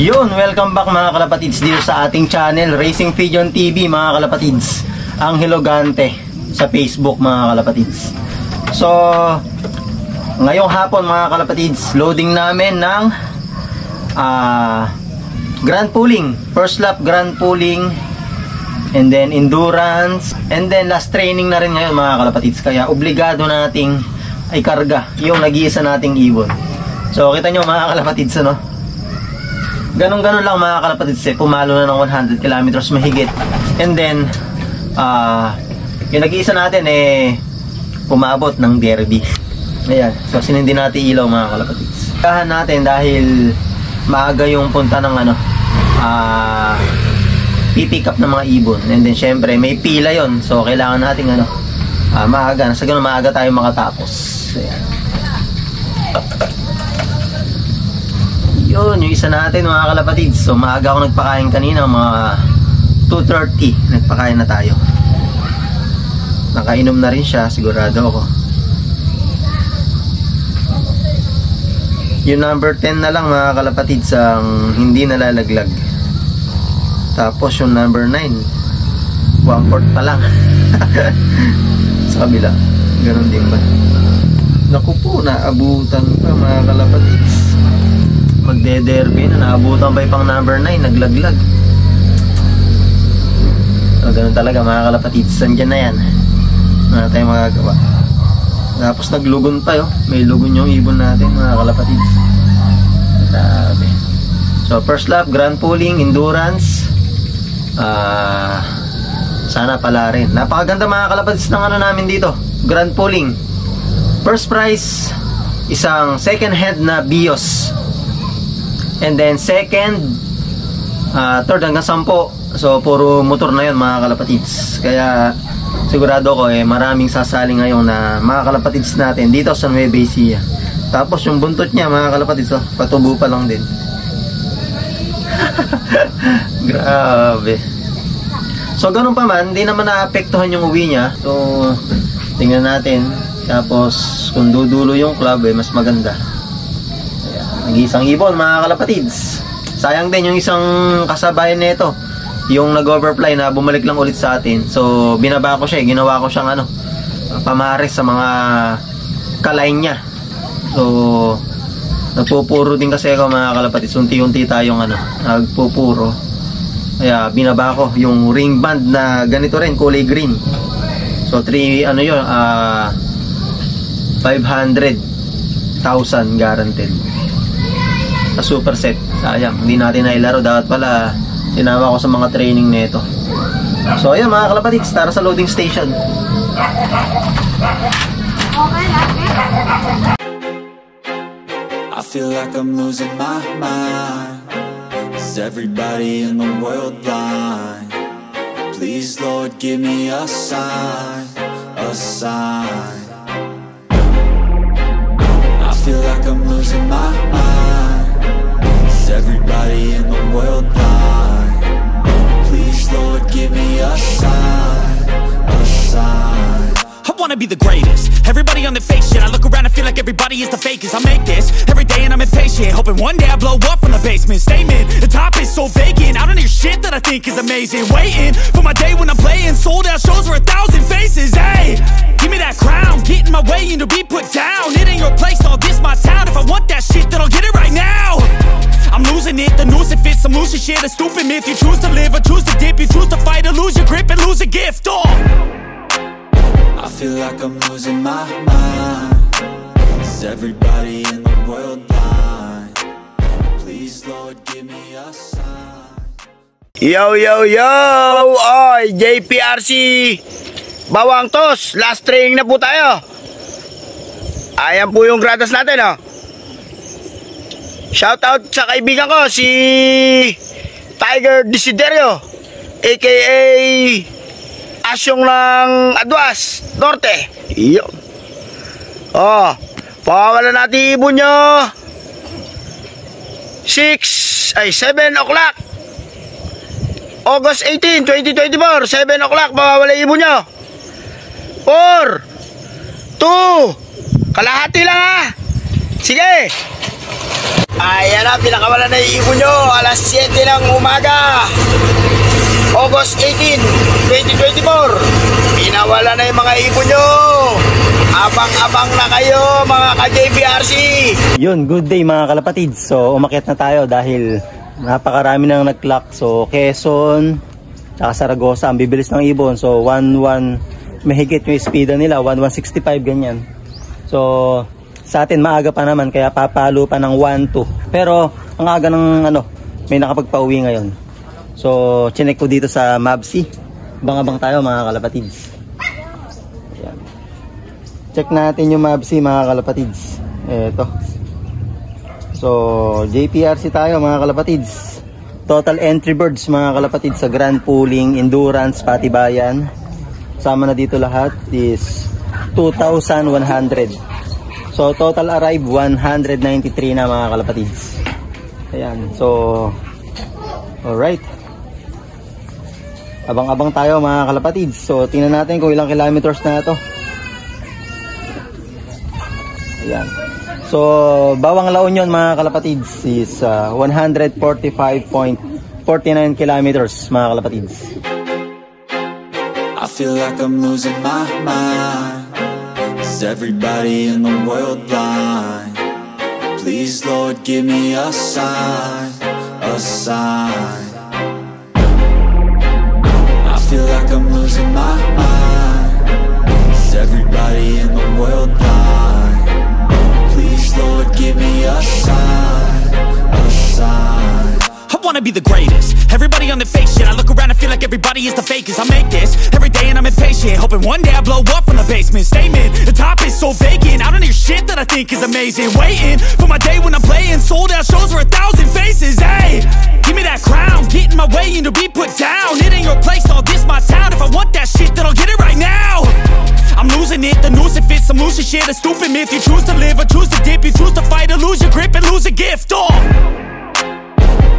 Yun, welcome back mga kalapatids dito sa ating channel, Racing Pigeon TV mga kalapatids. Ang Hilogante sa Facebook mga kalapatids. So, ngayong hapon mga kalapatids, loading namin ng Grand Pulling, first lap Grand Pulling, and then endurance, and then last training na rin ngayon mga kalapatids. Kaya obligado nating ay karga yung nag-iisa nating ibon. So kita nyo mga kalapatids, ano, ganun-ganun lang mga kalapatids, pumalo na ng 100 kilometers mahigit. And then yung nag-iisa natin umabot ng derby. Ayan, so sinindi natin ilaw mga kalapatids. Kahan natin dahil maaga yung punta ng pipick up ng mga ibon. And then syempre may pila yon, so kailangan natin maaga, sa ganun maaga tayo makatapos. Ayan. Yun, yung isa natin mga kalapatids. So maaga ako nagpakain kanina, mga 2:30 nagpakain na tayo. Nakainom na rin siya, sigurado ako. Yung number 10 na lang mga kalapatids ang hindi nalalaglag. Tapos yung number 9 1/4 pa lang. Sa kabila, ganun din ba? Naku po, naabutan pa mga kalapatids. Magde-derby na, naabutan pa yung pang number 9, naglaglag. So, ganun talaga mga kalapatids, sandyan na yan, wala tayong magagawa. Tapos naglugon pa may lugon yung ibon natin mga kalapatids. Grabe. So first lap, Grand Pulling, endurance, sana pala rin. Napakaganda mga kalapatids ng namin dito, Grand Pulling. First prize, isang second hand na Bios. And then second, third hanggang 10. So puro motor na yun mga kalapatids. Kaya sigurado ko maraming sasali ngayon na mga kalapatids natin dito sa Nueva Ecija. Tapos yung buntot niya mga kalapatids, patubo pa lang din. Grabe. So ganun pa man, hindi naman naapektuhan yung uwi niya. So tingnan natin. Tapos kung dudulo yung club mas maganda. Nag-isang ibon mga kalapatids. Sayang din yung isang kasabayan nito, yung nag-overfly na bumalik lang ulit sa atin. So binaba ko siya, ginawa ko siyang pamares sa mga kalain niya. So nagpupuro din kasi ako mga kalapatids, unti-unti tayong nagpupuro. Kaya binaba ko yung ring band na ganito rin, kulay green. So 500,000 guaranteed sa super set. Sayang, hindi natin nailaro. Dapat pala sinama ko sa mga training nito. So ayun mga kalapatids, tara sa loading station. I feel like I'm losing my mind. Is everybody in the world blind? Please Lord, give me a sign, a sign. I feel like I'm losing my mind. Is everybody in the world blind? Please Lord, give me a sign, a sign. I wanna be the greatest. Everybody on the fake shit. I look around and feel like everybody is the fakest. I make this every day and I'm impatient, hoping one day I blow up from the basement. Statement, the top is so vacant. I don't hear shit that I think is amazing. Waiting for my day when I'm playing sold out shows for 1,000 faces. Hey, give me that crown, get in my way and to be put down. It ain't your place, all this my town. If I want that shit, then I'll get it right now. I'm losing it, the noose it fits. I'm losing shit, a stupid myth. You choose to live or choose to dip. You choose to fight or lose your grip and lose a gift. I feel like I'm losing my mind. Is everybody in the world blind? Please Lord, give me a sign. Yo, yo, yo! Oy, JPRC Bawang Tos, last training na po tayo. Ayan po yung gradas natin, Shoutout sa kaibigan ko, si Tiger Desiderio, aka Asyong ng Aduas Norte. Iyo. Pakawalan natin ibon nyo 7 o'clock August 18, 2024, 7 o'clock mawawala ibon nyo. 4 2 kalahati lang Sige. Ayan na, pinakawala na yung ibon nyo. Alas 7 ng umaga. August 18, 2024. Pinawala na yung mga ibon nyo. Abang-abang na kayo mga ka-JPRC. Yun, good day mga kalapatids. So umakyat na tayo dahil napakarami nang nag-clock. So Quezon tsaka Saragossa ang bibilis ng ibon. So 1-1 mahigit yung speeda nila, 1-165 ganyan. So sa atin maaga pa naman kaya papalo pa ng 1-2. Pero ang aga ng may nakapagpauwi ngayon. So chinek ko dito sa Mabsi. Abang-abang tayo mga kalapatids. Ayan. Check natin yung Mabsi mga kalapatids. Eto. So JPRC tayo mga kalapatids. Total entry birds mga kalapatids sa Grand Pooling, Endurance, Patibayan. Sama na dito lahat is 2,100. So total arrive 193 na mga kalapatids. Ayan. So alright. Abang-abang tayo mga kalapatids. So tingnan natin kung ilang kilometers na ito. Ayan. So Bawang La Union mga kalapatids is 145.49 kilometers mga kalapatids. I feel like I'm losing my mind. Is everybody in the world blind? Please Lord give me a sign, a sign. I feel like I'm losing my mind. Is everybody in the world blind? Please Lord give me a sign, a sign. I wanna be the greatest. Everybody on the fake shit. I look around and feel like everybody is the fakest. I make this every day and I'm impatient, hoping one day I blow up from the basement. Statement, the top is so vacant. I don't hear shit that I think is amazing. Waiting for my day when I'm playing sold out shows for 1,000 faces. Hey, give me that crown, get in my way and to be put down. It ain't your place, all this my town. If I want that shit, then I'll get it right now. I'm losing it, the noose it fits. I'm losing shit, a stupid myth. You choose to live or choose to dip. You choose to fight or lose your grip and lose a gift.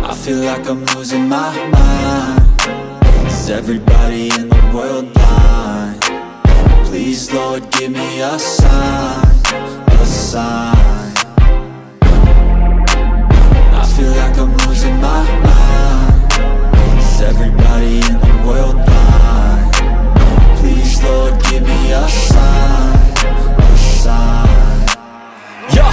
I feel like I'm losing my mind. Is everybody in the world blind? Please Lord give me a sign, a sign. I feel like I'm losing my mind. Is everybody in the world blind? Please Lord give me a sign, a sign. Yeah,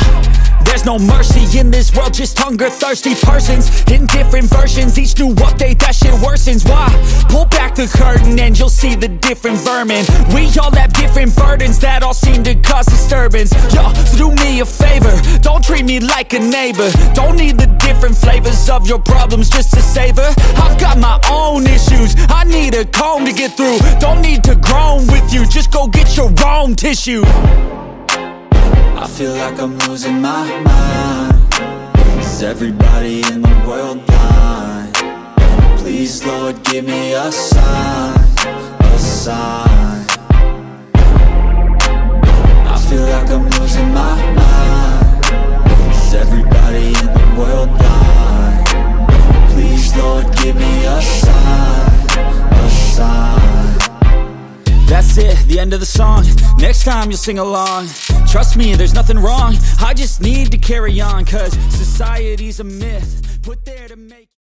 there's no mercy in this world, just hunger-thirsty persons in different versions. Each new update, that shit worsens. Why? Pull back the curtain and you'll see the different vermin. We all have different burdens that all seem to cause disturbance. Yo, so do me a favor, don't treat me like a neighbor. Don't need the different flavors of your problems just to savor. I've got my own issues, I need a comb to get through. Don't need to groan with you, just go get your own tissue. I feel like I'm losing my mind. Is everybody in the world blind? Please Lord give me a sign, a sign. I feel like I'm losing my mind. Is everybody in the world blind? Please Lord give me a sign, a sign. That's it, the end of the song. Next time you'll sing along. Trust me, there's nothing wrong. I just need to carry on, 'cause society's a myth put there to make